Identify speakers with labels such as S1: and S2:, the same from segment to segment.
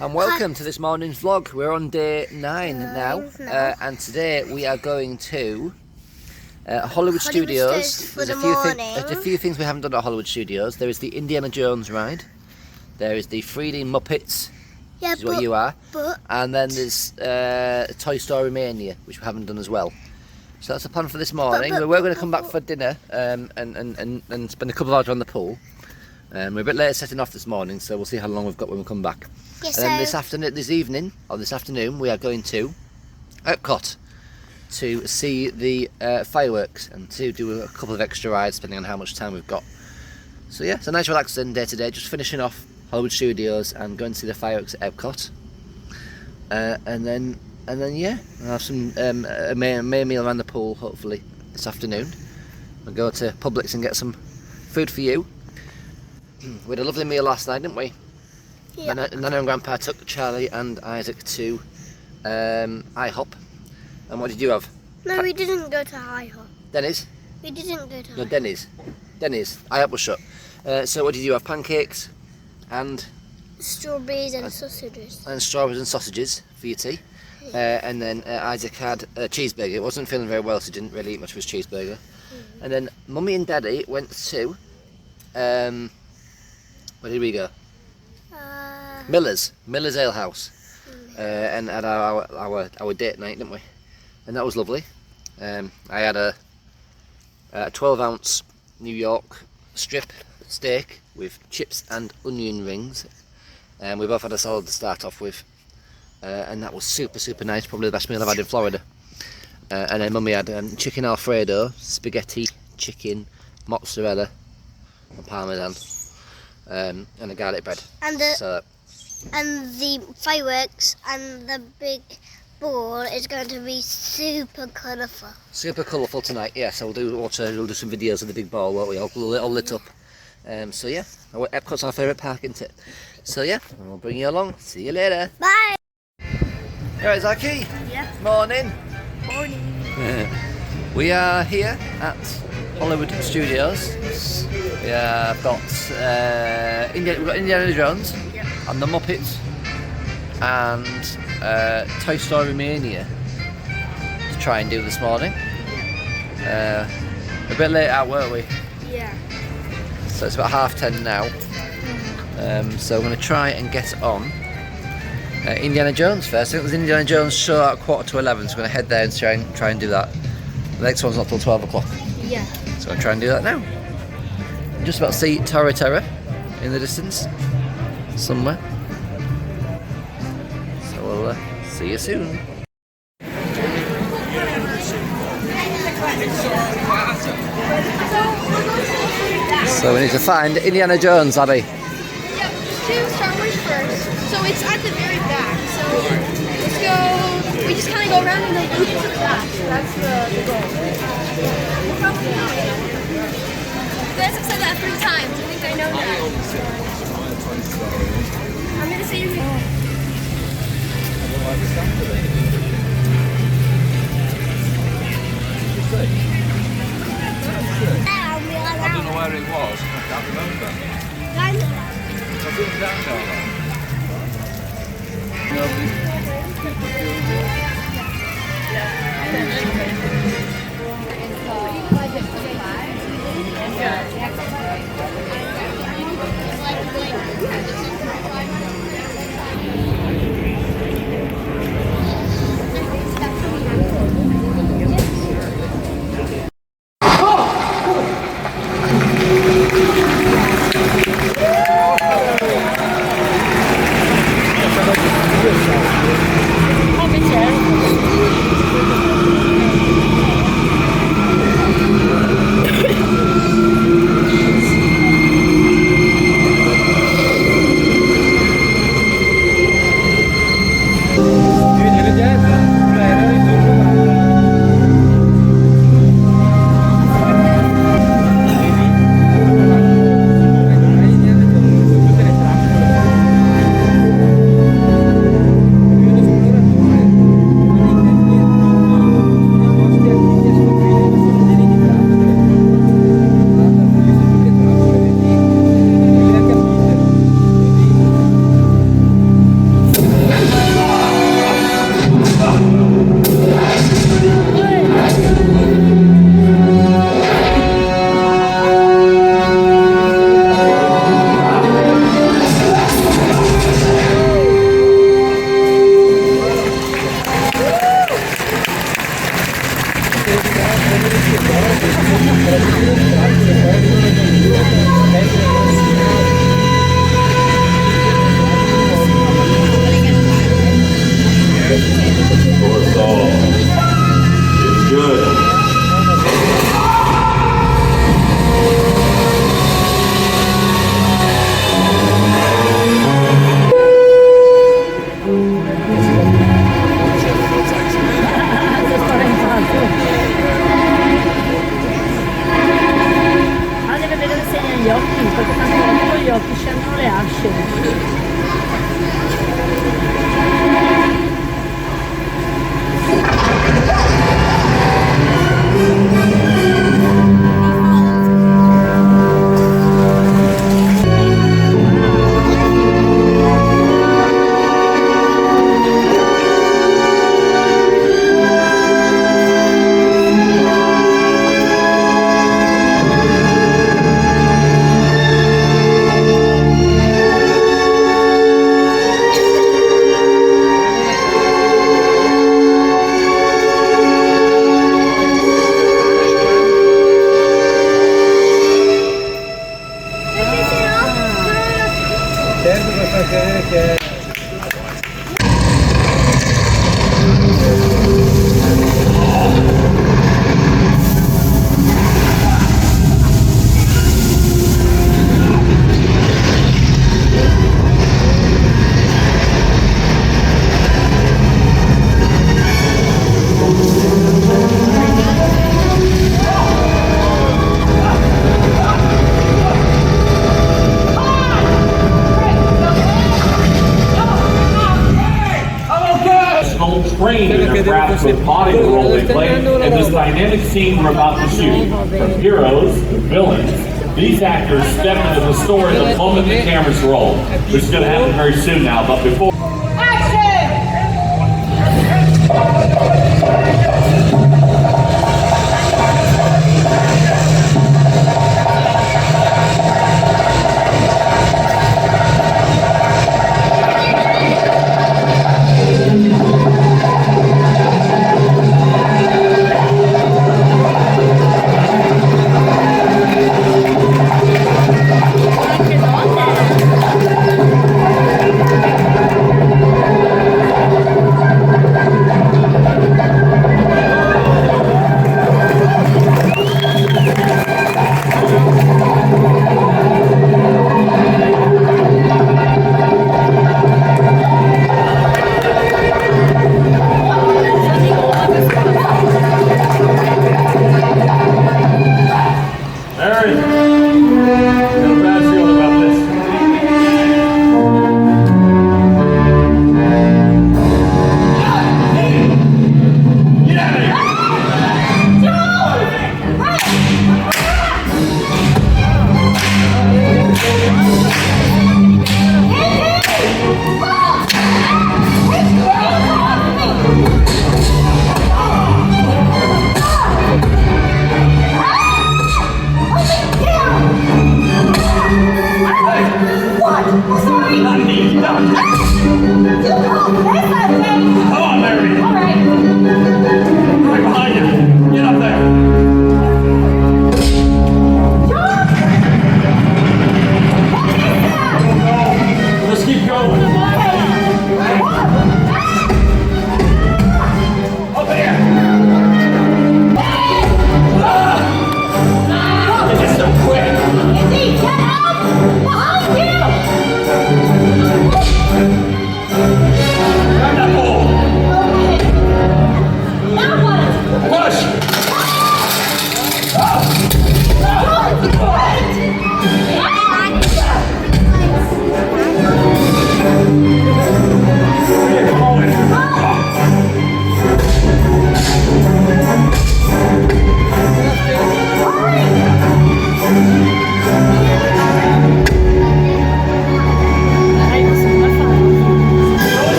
S1: And welcome to this morning's vlog. We're on day 9 now, and today we are going to Hollywood Studios. There's a few things we haven't done at Hollywood Studios. There is the Indiana Jones ride, there is the 3D Muppets, which is what you are, and then there's Toy Story Mania, which we haven't done as well. So that's the plan for this morning. We're going to come back for dinner and spend a couple of hours on the pool. We're a bit late setting off this morning, so we'll see how long we've got when we come back.
S2: Yes,
S1: and then this afternoon, we are going to Epcot to see the fireworks and to do a couple of extra rides depending on how much time we've got. So yeah, it's a nice relaxing day today, just finishing off Hollywood Studios and going to see the fireworks at Epcot. And then yeah, I'll have some a main meal around the pool hopefully this afternoon. We'll go to Publix and get some food for you. We had a lovely meal last night, didn't we?
S2: Yeah.
S1: Nana and Grandpa took Charlie and Isaac to IHOP. And what did you have?
S2: No, we didn't go to IHOP.
S1: Denny's?
S2: We didn't go to IHOP.
S1: No, Denny's. IHOP was shut. So what did you have? Pancakes and?
S2: Strawberries and sausages.
S1: And strawberries and sausages for your tea. And then Isaac had a cheeseburger. He wasn't feeling very well, so he didn't really eat much of his cheeseburger. And then Mummy and Daddy went to... where did we go? Miller's Ale House, and had our date night, didn't we? And that was lovely. I had a 12-ounce New York strip steak with chips and onion rings, and we both had a salad to start off with, and that was super nice. Probably the best meal I've had in Florida. And then Mummy had chicken Alfredo, spaghetti, chicken, mozzarella, and parmesan. And a garlic bread.
S2: And the fireworks and the big ball is going to be super colourful.
S1: Super colourful tonight, yeah. So we'll do some videos of the big ball, won't we? All lit up. So yeah, Epcot's our favourite park, isn't it? So yeah, we'll bring you along. See you later.
S2: Bye.
S1: Alright, Zaki.
S2: Yeah.
S1: Morning.
S2: Morning.
S1: We are here at Hollywood Studios. We've got Indiana Jones and the Muppets and Toy Story Mania to try and do this morning. A bit late out, weren't we?
S2: Yeah.
S1: So it's about 10:30 now. So I'm going to try and get on Indiana Jones first. I think there's Indiana Jones show at 11:15, so I'm going to head there and try and do that. The next one's not till 12 o'clock.
S2: Yeah.
S1: So I'm trying to do that now. I'm just about to see Tower of Terror in the distance somewhere. So we'll see you soon. So we need to find Indiana Jones, Abby.
S3: Yep, do Star Wars first. So it's at the very back. So let's go. We just kind of go around and then loop to the back. That's the goal. You guys have said that 3 times. I think I know that. I'm going to say your name.
S4: I don't know where it was. I can't remember. Was it
S5: Trained in their craft to embody the role they play in this dynamic scene we're about to shoot. From heroes to villains, these actors step into the story the moment the cameras roll, which is going to happen very soon now. But before.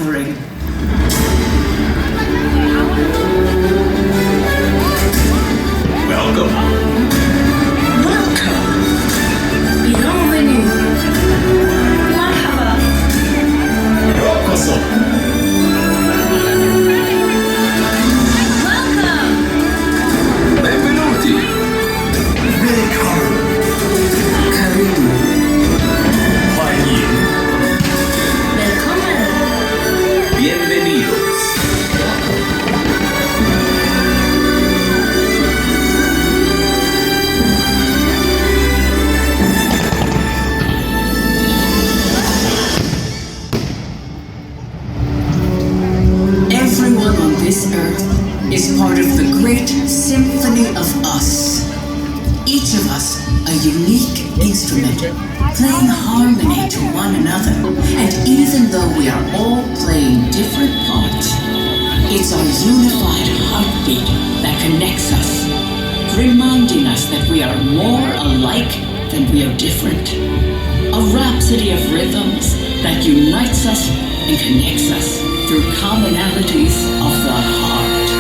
S6: gathering.
S7: Welcome.
S6: Bienvenue. Marhaba.
S7: Yokoso.
S6: Welcome.
S7: Benvenuti.
S6: Karibu.
S7: 欢迎.
S6: Willkommen.
S7: Bienvenidos.
S6: Everyone on this earth is part of the great symphony of us. Each of us a unique instrument, playing harmony to one another. And even though we are all playing different parts, it's our unified heartbeat that connects us, reminding us that we are more alike than we are different. A rhapsody of rhythms that unites us and connects us through commonalities of the heart.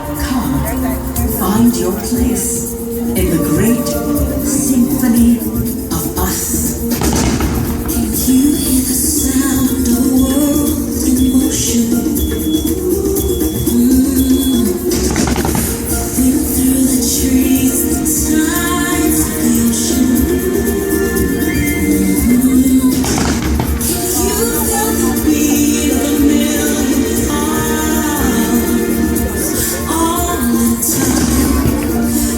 S6: Come, find your place in the great symphony of us. Can you hear the sound of the world in motion? Feel through the trees, the tides of the ocean. Can you feel the beat of a million hearts all the time?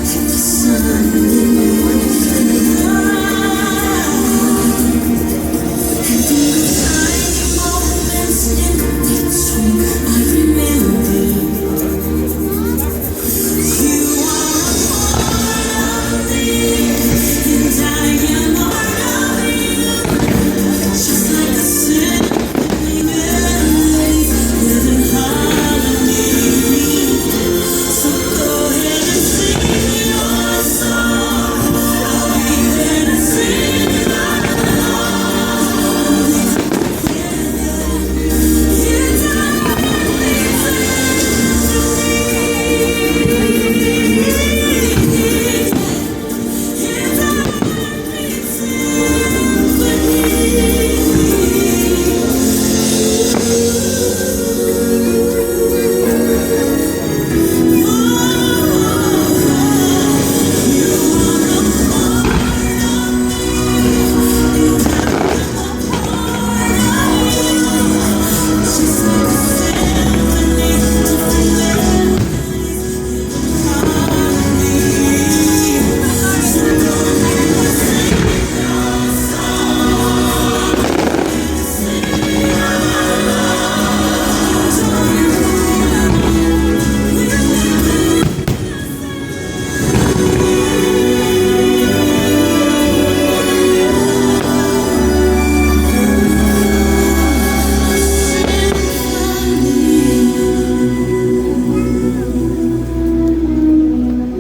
S6: Feel the sun in the morning, feel the light. And those tiny moments in between, I remember. You are a part of me, and I am a part of you. Just like a symphony melody with an harmony. So go ahead and sing your song. I'll be there to sing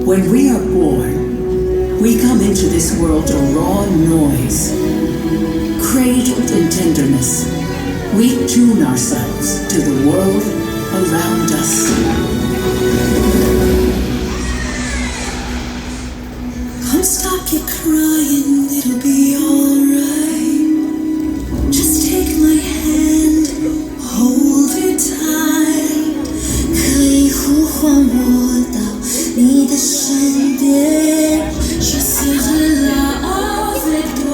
S6: When we are born, we come into this world a raw noise. Cradled in tenderness, we tune ourselves to the world around us. Come stop your crying, it'll be alright. Just take my hand, hold it tight. 可以呼唤我到你的身边，Je serai là avec toi.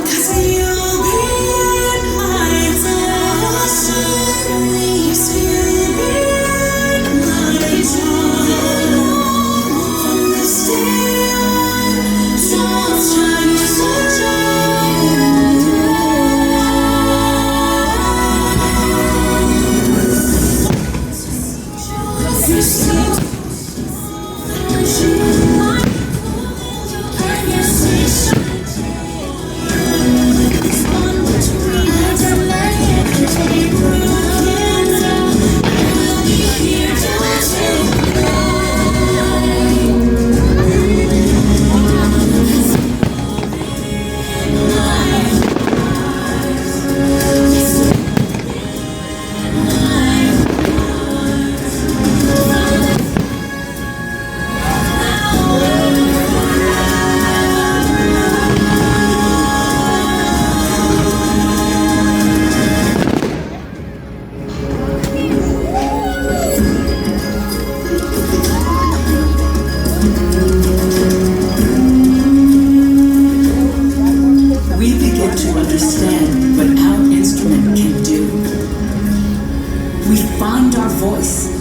S6: 'Cause you'll be in my destiny. Yes, you'll be in my joy. From this day on, don't understand what our instrument can do. We find our voice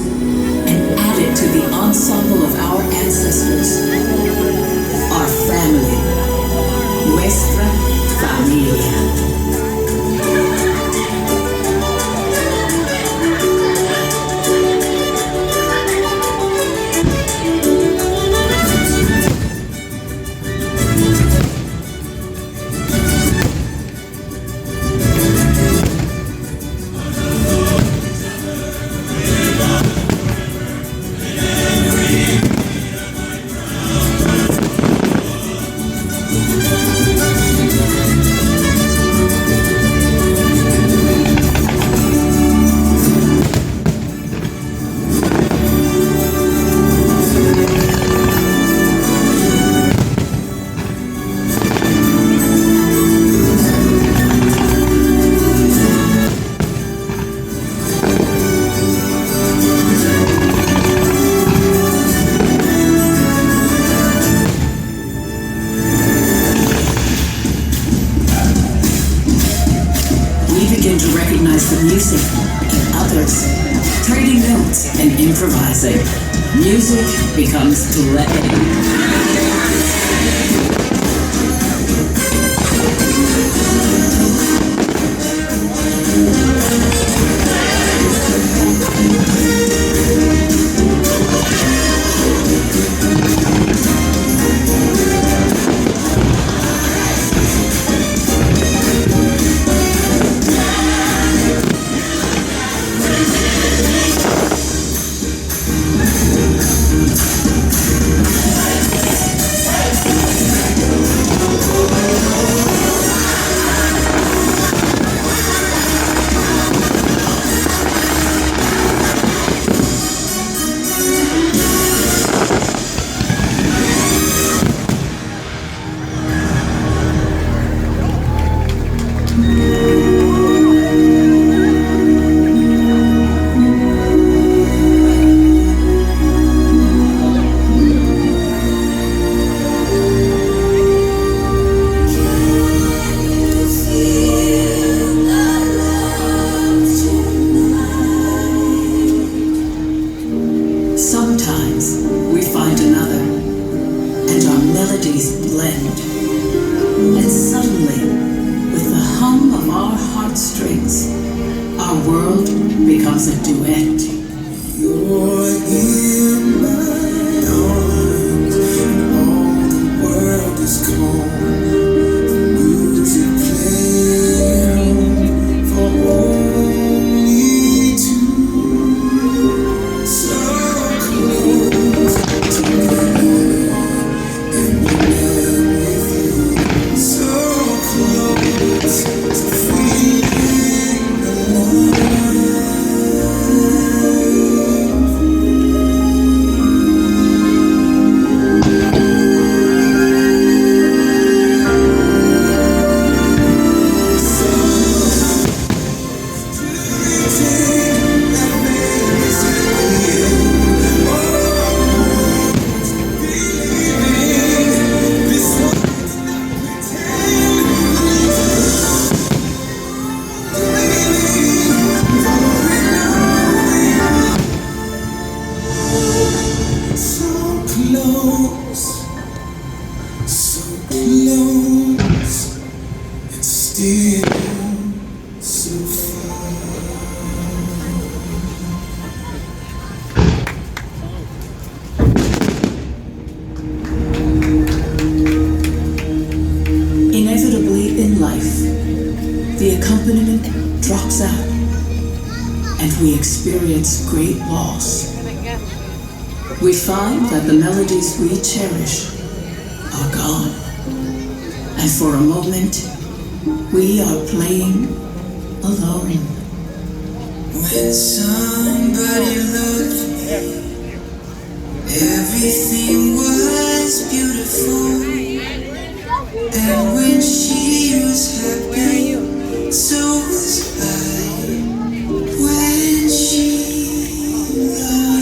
S6: and add it to the ensemble of our ancestors, our family, nuestra familia. The music in others, trading notes and improvising. Music becomes play. And suddenly, with the hum of our heartstrings, our world becomes a duet. You're in my arms, and all the world is calm. The music playing for only two, so close to me, and when with you, so close to feeling alive. Inevitably in life, the accompaniment drops out and we experience great loss. We find that the melodies we cherish are gone, and for a moment we are playing alone. When somebody loved me, everything was beautiful. And when she was happy, so was I. When she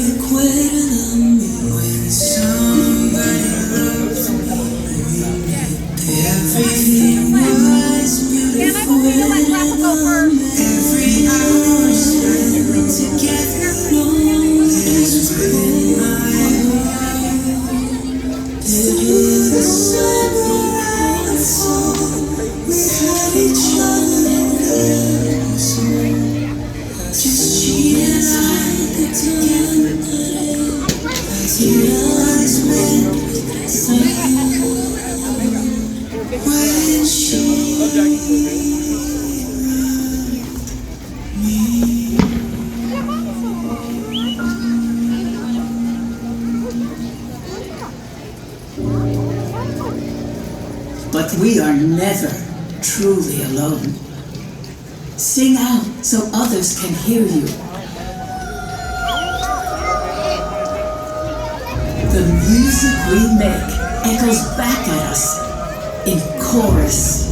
S6: required of me, when somebody loved me, everything was beautiful. Every hour spent together is within my heart. Through the summer and fall, we had each other. Just she and I together. Your eyes met when she. But we are never truly alone. Sing out so others can hear you. The music we make echoes back at us in chorus,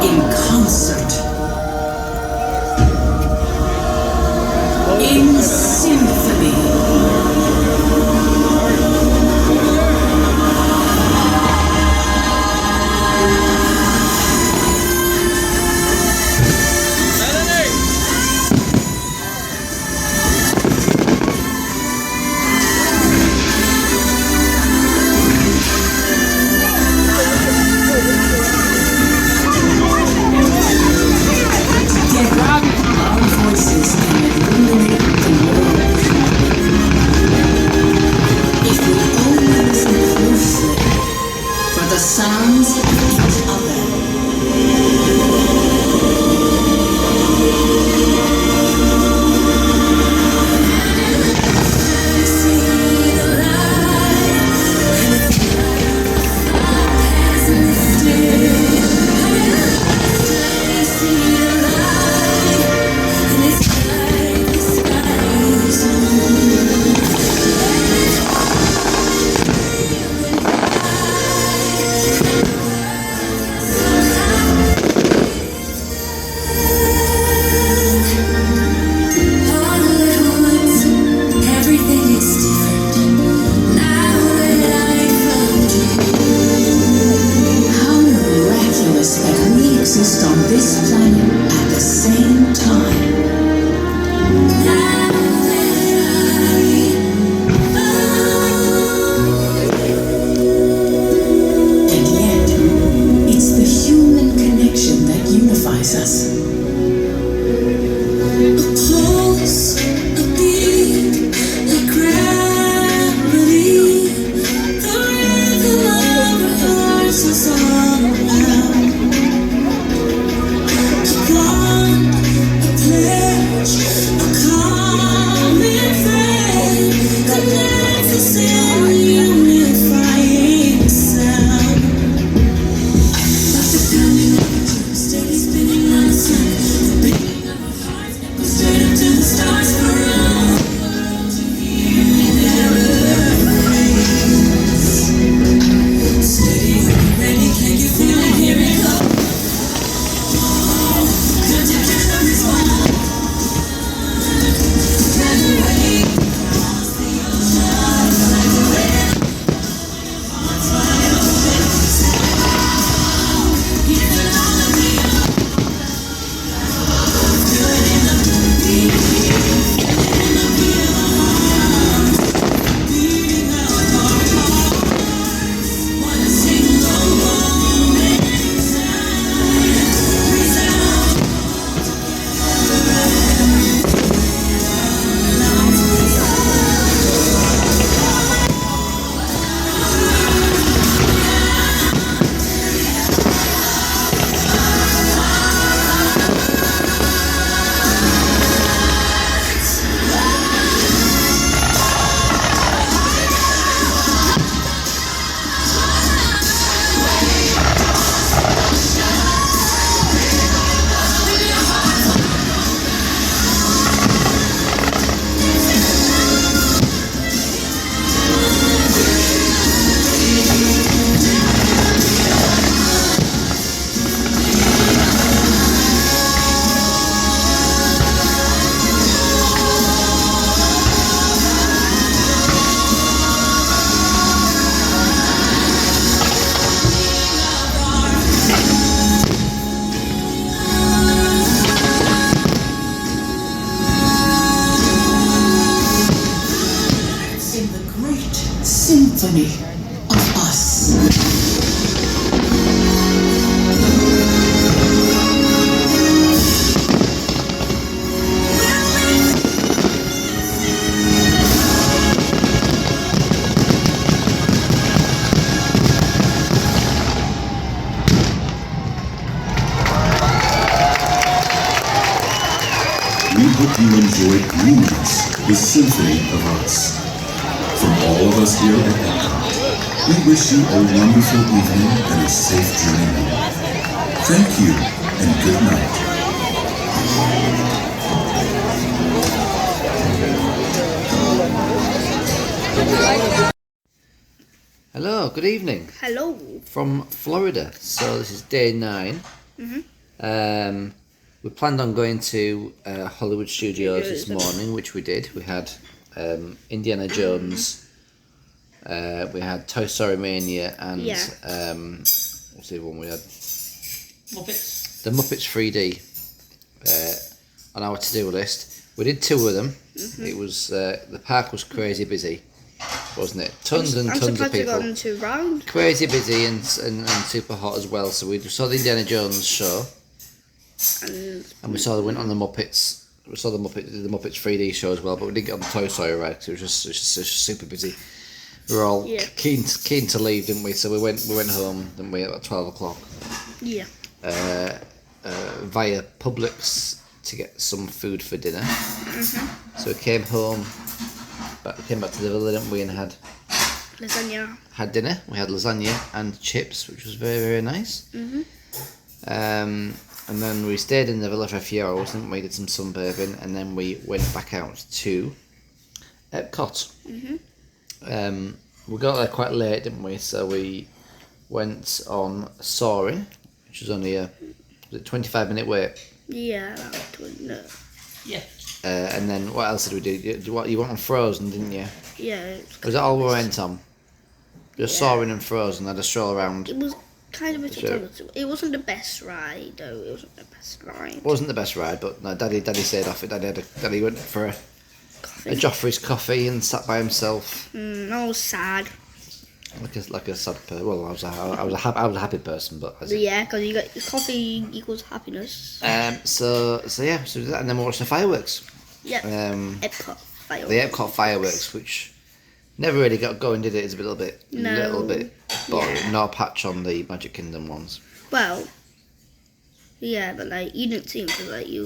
S6: in concert, in symphony. Our voices can illuminate the world. If we only listen closely for the sounds of each other. symphony of us.
S7: We hope you enjoyed Greenhouse, the symphony of us. From all of us here at Epcot, we wish you a wonderful evening and a safe journey home. Thank you and good night.
S1: Hello, good evening
S3: Hello.
S1: from Florida. So this is day 9. We planned on going to Hollywood Studios this morning, which we did. We had Indiana Jones, we had Toy Story Mania, and what's the other one we had?
S8: Muppets.
S1: The Muppets 3D on our to-do list. We did 2 of them. It was the park was crazy busy, wasn't it? Tons and tons of people.
S3: I'm surprised we got 2 rounds.
S1: Crazy busy and super hot as well. So we saw the Indiana Jones show. And we saw the went on the Muppets. We saw the Muppets 3D show as well, but we didn't get on the Toy Story ride because it was just super busy. We were all keen to leave, didn't we? So we went home, didn't we, at 12 o'clock.
S3: Yeah.
S1: Via Publix to get some food for dinner. So we came home, but we came back to the villa, didn't we, and had dinner. We had lasagna and chips, which was very, very nice. And then we stayed in the villa for a few hours, didn't we? Did some sunbathing, and then we went back out to Epcot. We got there quite late, didn't we? So we went on Soaring, which was only a 25-minute wait.
S3: Yeah, that was no.
S8: Yeah.
S1: And then what else did we do? You went on Frozen, didn't you?
S3: Yeah.
S1: Was that all we went on? Just Soaring and Frozen, had a stroll around.
S3: It was kind of a it wasn't the best ride though. It wasn't the best ride.
S1: Wasn't the best ride, but no, Daddy stayed off it. Daddy went for a Joffrey's coffee and sat by himself.
S3: I was sad.
S1: Like a sad person. Well, I was a happy person, but
S3: Yeah, because you got coffee equals happiness.
S1: So that, and then we watched the fireworks.
S3: Yeah. Epcot fireworks.
S1: The Epcot fireworks, which never really got going, did it? It's a little bit, but not a patch on the Magic Kingdom ones.
S3: Well, yeah, but like you didn't see him because like you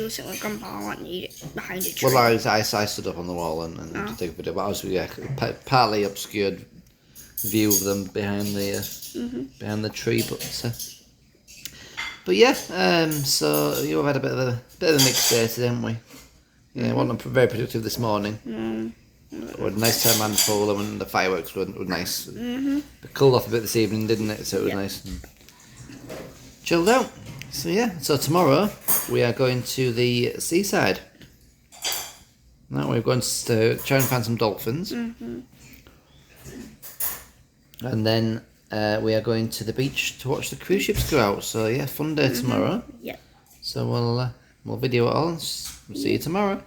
S3: were sitting with Grandpa, weren't you, behind the tree?
S1: Well, I stood up on the wall and took a video, but I was partly obscured view of them behind the tree, but yeah. So you have had a bit of a mixed day today, haven't we? Yeah, wasn't very productive this morning. We had a nice time and full, and the fireworks were nice. It cooled off a bit this evening, didn't it? So it was nice and chilled out. So yeah, so tomorrow we are going to the seaside. Now we're going to try and find some dolphins. And then we are going to the beach to watch the cruise ships go out. So yeah, fun day tomorrow.
S3: Yep.
S1: So we'll video it all and see you tomorrow.